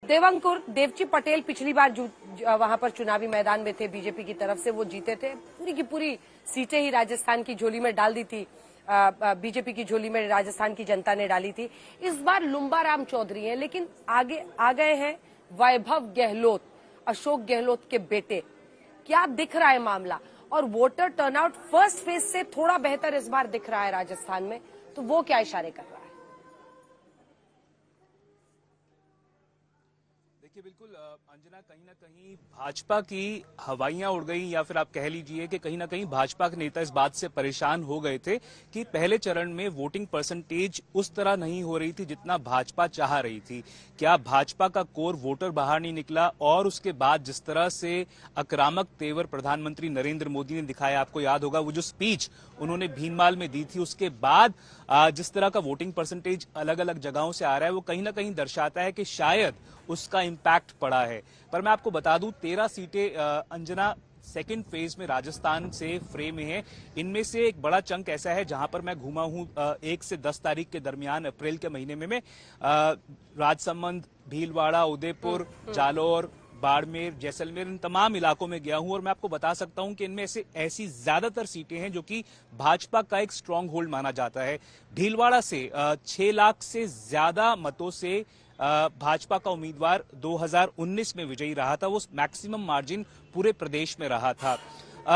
देवंकुर, देवची पटेल पिछली बार वहां पर चुनावी मैदान में थे बीजेपी की तरफ से, वो जीते थे, पूरी की पूरी सीटें ही राजस्थान की झोली में डाल दी थी, बीजेपी की झोली में राजस्थान की जनता ने डाली थी। इस बार लुम्बा राम चौधरी हैं, लेकिन आगे आ गए हैं वैभव गहलोत, अशोक गहलोत के बेटे। क्या दिख रहा है मामला? और वोटर टर्नआउट फर्स्ट फेज से थोड़ा बेहतर इस बार दिख रहा है राजस्थान में, तो वो क्या इशारे कर रहा है? देखिए, बिल्कुल अंजना, कहीं ना कहीं भाजपा की हवाइयां उड़ गई, या फिर आप कह लीजिए कि कहीं ना कहीं भाजपा के नेता इस बात से परेशान हो गए थे कि पहले चरण में वोटिंग परसेंटेज उस तरह नहीं हो रही थी जितना भाजपा चाह रही थी। क्या भाजपा का कोर वोटर बाहर नहीं निकला? और उसके बाद जिस तरह से आक्रामक तेवर प्रधानमंत्री नरेंद्र मोदी ने दिखाया, आपको याद होगा वो जो स्पीच उन्होंने भीनमाल में दी थी, उसके बाद जिस तरह का वोटिंग परसेंटेज अलग अलग जगहों से आ रहा है, वो कहीं ना कहीं दर्शाता है कि शायद उसका इंपैक्ट पड़ा है। पर मैं आपको बता दूं, 13 सीटें अंजना सेकेंड फेज में राजस्थान से फ्रे में है। इनमें से एक बड़ा चंक ऐसा है जहां पर मैं घूमा हूं 1 से 10 तारीख के दरमियान अप्रैल के महीने में राजसमंद, भीलवाड़ा, उदयपुर, जालौर, बाड़मेर, जैसलमेर, इन तमाम इलाकों में गया हूं और मैं आपको बता सकता हूं कि इनमें से ऐसी ज्यादातर सीटें हैं जो कि भाजपा का एक स्ट्रांग होल्ड माना जाता है। भीलवाड़ा से 6 लाख से ज्यादा मतों से भाजपा का उम्मीदवार 2019 में विजयी रहा था, वो मैक्सिमम मार्जिन पूरे प्रदेश में रहा था।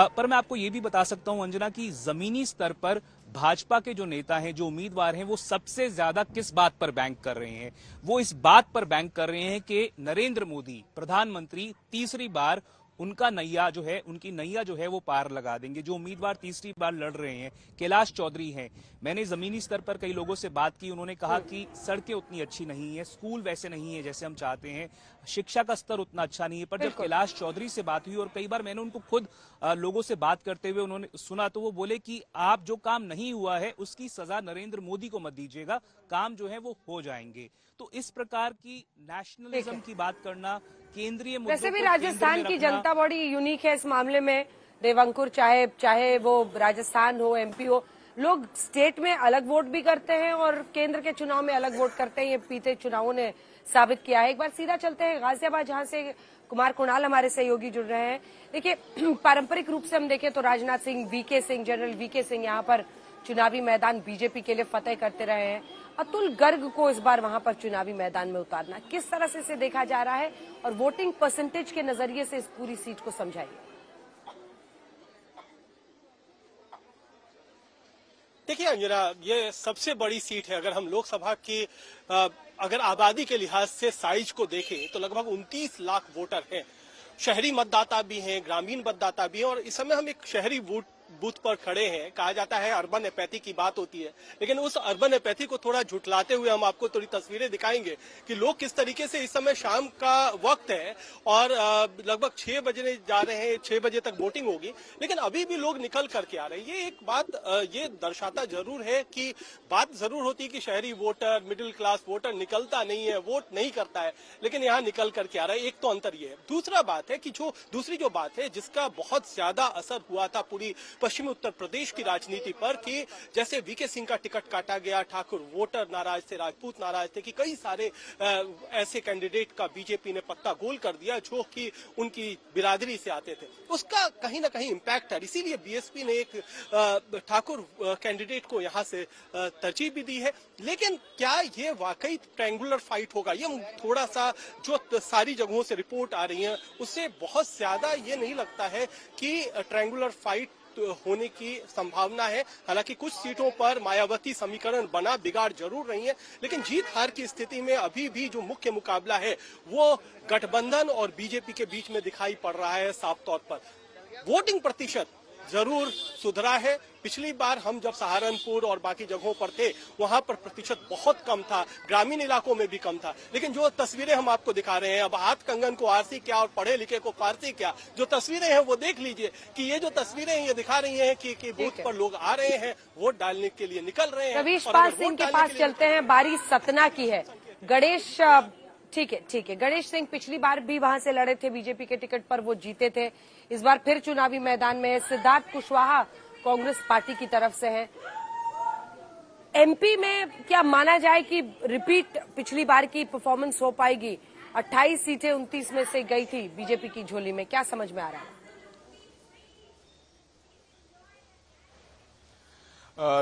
पर मैं आपको ये भी बता सकता हूं अंजना कि जमीनी स्तर पर भाजपा के जो नेता हैं, जो उम्मीदवार हैं, वो सबसे ज्यादा किस बात पर बैंक कर रहे हैं? वो इस बात पर बैंक कर रहे हैं कि नरेंद्र मोदी प्रधानमंत्री तीसरी बार उनका नैया जो है, उनकी नैया जो है वो पार लगा देंगे। जो उम्मीदवार तीसरी बार लड़ रहे हैं कैलाश चौधरी हैं। मैंने जमीनी स्तर पर कई लोगों से बात की, उन्होंने कहा कि सड़कें उतनी अच्छी नहीं है, स्कूल वैसे नहीं है जैसे हम चाहते हैं, शिक्षा का स्तर उतना अच्छा नहीं है। पर जब कैलाश चौधरी से बात हुई और कई बार मैंने उनको खुद लोगों से बात करते हुए उन्होंने सुना, तो वो बोले कि आप जो काम नहीं हुआ है उसकी सजा नरेंद्र मोदी को मत दीजिएगा, काम जो है वो हो जाएंगे। तो इस प्रकार की नेशनलिज्म की बात करना, केंद्रीय मुद्दों वैसे भी राजस्थान की जनता बड़ी यूनिक है इस मामले में देवंकुर, चाहे वो राजस्थान हो, एमपी हो, लोग स्टेट में अलग वोट भी करते हैं और केंद्र के चुनाव में अलग वोट करते हैं। ये बीते चुनावों ने साबित किया है। एक बार सीधा चलते हैं गाजियाबाद, जहां से कुमार कुणाल हमारे सहयोगी जुड़ रहे हैं। देखिए, पारंपरिक रूप से हम देखें तो Rajnath Singh, VK Singh, general VK Singh यहाँ पर चुनावी मैदान बीजेपी के लिए फतेह करते रहे हैं। अतुल गर्ग को इस बार वहां पर चुनावी मैदान में उतारना किस तरह से इसे देखा जा रहा है और वोटिंग परसेंटेज के नजरिए से इस पूरी सीट को समझाइए। देखिए अंजना, ये सबसे बड़ी सीट है। अगर हम लोकसभा की अगर आबादी के लिहाज से साइज को देखें तो लगभग 29 लाख वोटर हैं। शहरी मतदाता भी हैं, ग्रामीण मतदाता भी हैं, और इस समय हम एक शहरी बूथ पर खड़े हैं। कहा जाता है अर्बन एपैथी की बात होती है, लेकिन उस अर्बन एपैथी को थोड़ा झुठलाते हुए हम आपको थोड़ी तस्वीरें दिखाएंगे कि लोग किस तरीके से, इस समय शाम का वक्त है और लगभग 6 बजने जा रहे हैं, 6 बजे तक वोटिंग होगी, लेकिन अभी भी लोग निकल करके आ रहे हैं। ये एक बात ये दर्शाता जरूर है कि बात जरूर होती है कि शहरी वोटर, मिडिल क्लास वोटर निकलता नहीं है, वोट नहीं करता है, लेकिन यहाँ निकल करके आ रहा है। एक तो अंतर ये है। दूसरा बात है कि दूसरी जो बात है जिसका बहुत ज्यादा असर हुआ था पूरी पश्चिमी उत्तर प्रदेश की राजनीति पर, कि जैसे वीके सिंह का टिकट काटा गया, ठाकुर वोटर नाराज थे, राजपूत नाराज थे, कि कई सारे ऐसे कैंडिडेट का बीजेपी ने पत्ता गोल कर दिया जो कि उनकी बिरादरी से आते थे। उसका कहीं ना कहीं इम्पैक्ट है। इसीलिए बीएसपी ने एक ठाकुर कैंडिडेट को यहां से तरजीह भी दी है। लेकिन क्या ये वाकई ट्रायंगुलर फाइट होगा? ये थोड़ा सा जो सारी जगहों से रिपोर्ट आ रही है उससे बहुत ज्यादा ये नहीं लगता है कि ट्रायंगुलर फाइट होने की संभावना है। हालांकि कुछ सीटों पर मायावती समीकरण बना, बिगाड़ जरूर रही है, लेकिन जीत हार की स्थिति में अभी भी जो मुख्य मुकाबला है वो गठबंधन और बीजेपी के बीच में दिखाई पड़ रहा है साफ तौर पर। वोटिंग प्रतिशत जरूर सुधरा है। पिछली बार हम जब सहारनपुर और बाकी जगहों पर थे वहां पर प्रतिशत बहुत कम था, ग्रामीण इलाकों में भी कम था, लेकिन जो तस्वीरें हम आपको दिखा रहे हैं, अब हाथ कंगन को आरसी क्या और पढ़े लिखे को फारसी क्या, जो तस्वीरें हैं वो देख लीजिए कि ये जो तस्वीरें हैं ये दिखा रही हैं कि बूथ पर लोग आ रहे हैं, वोट डालने के लिए निकल रहे हैं। रवीश पाल सिंह के पास चलते हैं। बारी सतना की है। गणेश, ठीक है, गणेश सिंह पिछली बार भी वहां से लड़े थे बीजेपी के टिकट पर, वो जीते थे। इस बार फिर चुनावी मैदान में है। सिद्धार्थ कुशवाहा कांग्रेस पार्टी की तरफ से है। एमपी में क्या माना जाए कि रिपीट पिछली बार की परफॉर्मेंस हो पाएगी? 28 सीटें 29 में से गई थी बीजेपी की झोली में, क्या समझ में आ रहा है?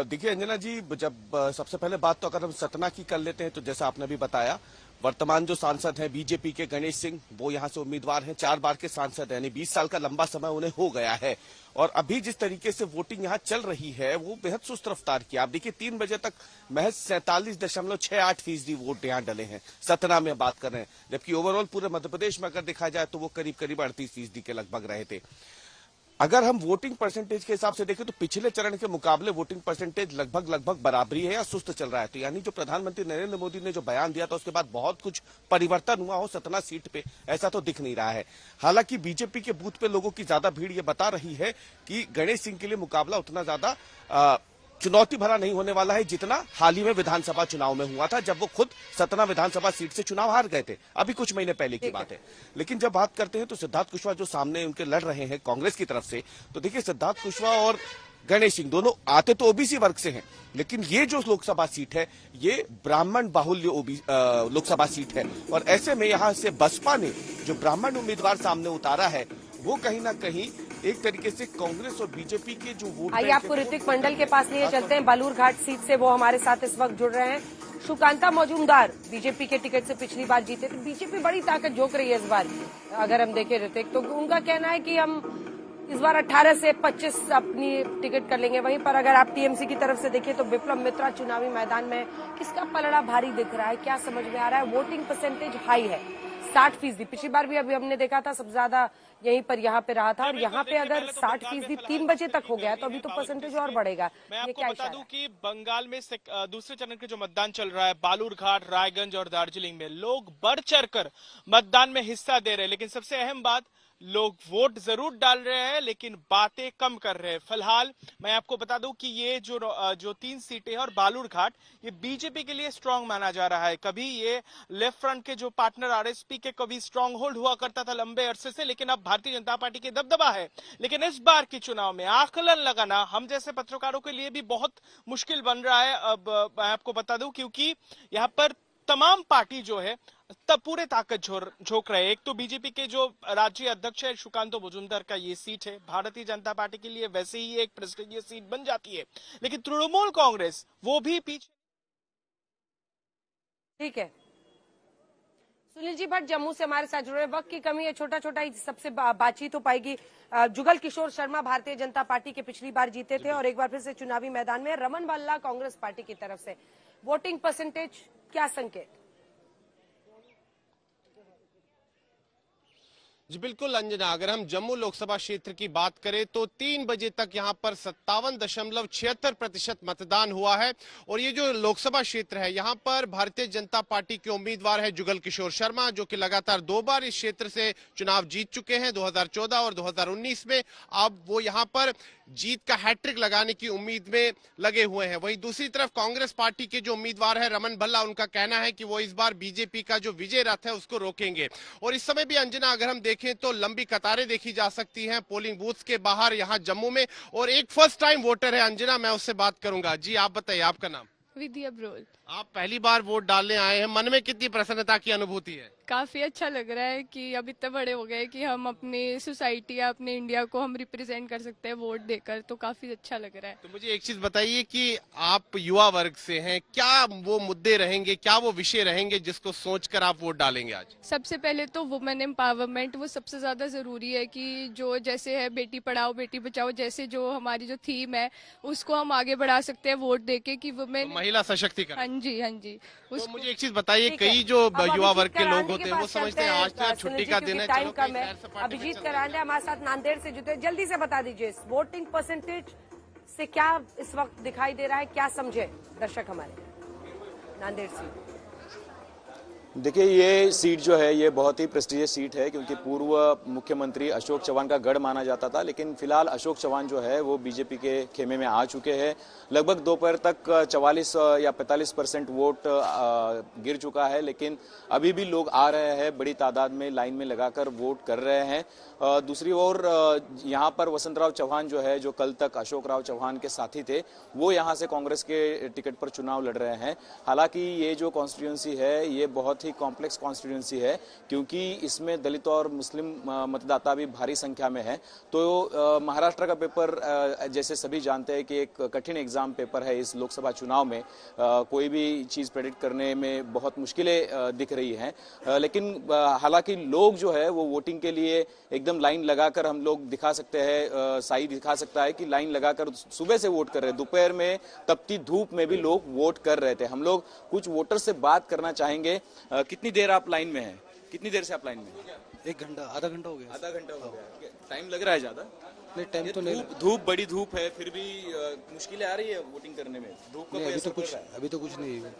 देखिए अंजना जी, जब सबसे पहले बात तो अगर हम सतना की कर लेते हैं तो जैसा आपने भी बताया, वर्तमान जो सांसद हैं बीजेपी के गणेश सिंह, वो यहां से उम्मीदवार हैं, 4 बार के सांसद हैं, यानी 20 साल का लंबा समय उन्हें हो गया है। और अभी जिस तरीके से वोटिंग यहां चल रही है वो बेहद सुस्त रफ्तार की। आप देखिए 3 बजे तक महज 47.68% वोट यहां डले हैं, सतना में बात कर रहे हैं, जबकि ओवरऑल पूरे मध्य प्रदेश में अगर देखा जाए तो वो करीब करीब 38% के लगभग रहे थे। अगर हम वोटिंग परसेंटेज के हिसाब से देखें तो पिछले चरण के मुकाबले वोटिंग परसेंटेज लगभग बराबरी है या सुस्त चल रहा है। तो यानी जो प्रधानमंत्री नरेंद्र मोदी ने जो बयान दिया था उसके बाद बहुत कुछ परिवर्तन हुआ हो सतना सीट पे, ऐसा तो दिख नहीं रहा है। हालांकि बीजेपी के बूथ पे लोगों की ज्यादा भीड़ ये बता रही है कि गणेश सिंह के लिए मुकाबला उतना ज्यादा चुनौती भरा नहीं होने वाला है जितना हाल ही में विधानसभा चुनाव में हुआ था, जब वो खुद सतना विधानसभा सीट से चुनाव हार गए थे, अभी कुछ महीने पहले की बात है। लेकिन जब बात करते हैं तो सिद्धार्थ कुशवाहा जो सामने उनके लड़ रहे हैं कांग्रेस की तरफ से, तो देखिए सिद्धार्थ कुशवाहा और गणेश सिंह दोनों आते तो ओबीसी वर्ग से हैं, लेकिन ये जो लोकसभा सीट है ये ब्राह्मण बाहुल्य लोकसभा सीट है। और ऐसे में यहाँ से बसपा ने जो ब्राह्मण उम्मीदवार सामने उतारा है वो कहीं ना कहीं एक तरीके से कांग्रेस और बीजेपी के जो वोट, आइए आपको ऋतिक मंडल के पास लिए चलते हैं। बालूरघाट सीट से वो हमारे साथ इस वक्त जुड़ रहे हैं। सुकांता मजूमदार बीजेपी के टिकट से पिछली बार जीते थे, बीजेपी बड़ी ताकत झोंक रही है इस बार। अगर हम देखें ऋतिक, तो उनका कहना है कि हम इस बार 18 से 25 अपनी टिकट कर लेंगे। वहीं पर अगर आप टीएमसी की तरफ से देखें तो विप्लव मित्रा चुनावी मैदान में, किसका पलड़ा भारी दिख रहा है, क्या समझ में आ रहा है? वोटिंग परसेंटेज हाई है, 60%। पिछली बार भी अभी हमने देखा था सबसे ज्यादा यहीं पर यहाँ पे रहा था, और यहाँ पे अगर 60% 3 बजे तक हो गया तो अभी तो परसेंटेज और बढ़ेगा। मैं आपको बता दूं कि बंगाल में दूसरे चरण के जो मतदान चल रहा है बालूरघाट, रायगंज और दार्जिलिंग में लोग बढ़ चढ़कर मतदान में हिस्सा दे रहे हैं, लेकिन सबसे अहम बात, लोग वोट जरूर डाल रहे हैं लेकिन बातें कम कर रहे हैं। फिलहाल मैं आपको बता दूं कि ये जो 3 सीटें हैं और बालूरघाट, ये बीजेपी के लिए स्ट्रांग माना जा रहा है। कभी ये लेफ्ट फ्रंट के जो पार्टनर आरएसपी के कभी स्ट्रांग होल्ड हुआ करता था लंबे अरसे से, लेकिन अब भारतीय जनता पार्टी के दबदबा है। लेकिन इस बार के चुनाव में आकलन लगाना हम जैसे पत्रकारों के लिए भी बहुत मुश्किल बन रहा है। अब मैं आपको बता दूं क्योंकि यहाँ पर तमाम पार्टी जो है तब पूरे ताकत झोंक रहे हैं। एक तो बीजेपी के जो राज्य अध्यक्ष है सुकांता मजूमदार का ये सीट है, भारतीय जनता पार्टी के लिए वैसे ही एक प्रेस्टीजियस सीट बन जाती है, लेकिन तृणमूल कांग्रेस वो भी पीछे। ठीक है, सुनील जी भट्ट जम्मू से हमारे साथ जुड़े। वक्त की कमी है, छोटा छोटा ही सबसे बातचीत हो पाएगी। जुगल किशोर शर्मा भारतीय जनता पार्टी के पिछली बार जीते थे और एक बार फिर से चुनावी मैदान में। रमन भल्ला कांग्रेस पार्टी की तरफ से, वोटिंग परसेंटेज क्या संकेत? जी बिल्कुल अंजना, अगर हम जम्मू लोकसभा क्षेत्र की बात करें तो 3 बजे तक यहां पर 57.76% मतदान हुआ है। और ये जो लोकसभा क्षेत्र है यहां पर भारतीय जनता पार्टी के उम्मीदवार है जुगल किशोर शर्मा, जो कि लगातार 2 बार इस क्षेत्र से चुनाव जीत चुके हैं, 2014 और 2019 में। अब वो यहां पर जीत का हैट्रिक लगाने की उम्मीद में लगे हुए हैं। वहीं दूसरी तरफ कांग्रेस पार्टी के जो उम्मीदवार है रमन भल्ला, उनका कहना है कि वो इस बार बीजेपी का जो विजय रथ है उसको रोकेंगे। और इस समय भी अंजना अगर हम देखें तो लंबी कतारें देखी जा सकती हैं पोलिंग बूथ के बाहर यहां जम्मू में। और एक फर्स्ट टाइम वोटर है अंजना, मैं उससे बात करूंगा। जी आप बताइए, आपका नाम? विद्या ब्रोल। आप पहली बार वोट डालने आए हैं, मन में कितनी प्रसन्नता की अनुभूति है? काफी अच्छा लग रहा है कि अब इतने बड़े हो गए कि हम अपनी सोसाइटी या अपने इंडिया को हम रिप्रेजेंट कर सकते हैं वोट देकर, तो काफी अच्छा लग रहा है। तो मुझे एक चीज बताइए कि आप युवा वर्ग से हैं, क्या वो मुद्दे रहेंगे, क्या वो विषय रहेंगे जिसको सोचकर आप वोट डालेंगे आज? सबसे पहले तो वुमेन एम्पावरमेंट, वो सबसे ज्यादा जरूरी है कि जो जैसे है बेटी पढ़ाओ बेटी बचाओ, जैसे जो हमारी जो थीम है उसको हम आगे बढ़ा सकते हैं वोट देके कि वुमेन, तो महिला सशक्तिकरण। हाँ जी, हाँ जी। तो मुझे एक चीज बताइए, कई जो युवा वर्ग के लोग होते हैं वो समझते हैं आज तो छुट्टी का दिन है, टाइम कम है। अभिजीत करांडे हमारे साथ नांदेड़ से जुटे, जल्दी से बता दीजिए वोटिंग परसेंटेज से क्या इस वक्त दिखाई दे रहा है, क्या समझे दर्शक हमारे नांदेड़ से? देखिए ये सीट जो है ये बहुत ही प्रेस्टिजियस सीट है, क्योंकि पूर्व मुख्यमंत्री अशोक चौहान का गढ़ माना जाता था, लेकिन फिलहाल अशोक चौहान जो है वो बीजेपी के खेमे में आ चुके हैं। लगभग दोपहर तक 44 या 45% वोट गिर चुका है, लेकिन अभी भी लोग आ रहे हैं, बड़ी तादाद में लाइन में लगाकर वोट कर रहे हैं। दूसरी ओर यहाँ पर वसंतराव चौहान जो है, जो कल तक अशोक राव चौहान के साथी थे, वो यहाँ से कांग्रेस के टिकट पर चुनाव लड़ रहे हैं। हालांकि ये जो कॉन्स्टिट्यूंसी है ये बहुत बहुत ही कॉम्प्लेक्स कॉन्स्टिट्यूंसी है, क्योंकि इसमें दलित और मुस्लिम मतदाता भी भारी संख्या में है। तो महाराष्ट्र का पेपर जैसे सभी जानते हैं कि एक कठिन एग्जाम पेपर है। इस लोकसभा चुनाव में कोई भी चीज प्रेडिक्ट करने में बहुत मुश्किलें दिख रही हैं, लेकिन हालांकि लोग जो है वो वोटिंग के लिए एकदम लाइन लगाकर, हम लोग दिखा सकते हैं, साई दिखा सकता है कि लाइन लगाकर सुबह से वोट कर रहे हैं। दोपहर में तपती धूप में भी लोग वोट कर रहे थे। हम लोग कुछ वोटर से बात करना चाहेंगे। कितनी देर आप लाइन में हैं? कितनी देर से आप लाइन में हैं? 1 घंटा, आधा घंटा हो गया। आधा घंटा हो गया। टाइम लग रहा है ज्यादा? नहीं, टाइम तो नहीं। धूप बड़ी धूप है, फिर भी मुश्किलें आ रही है वोटिंग करने में। धूप का कोई असर पड़ रहा है? अभी तो कुछ नहीं है।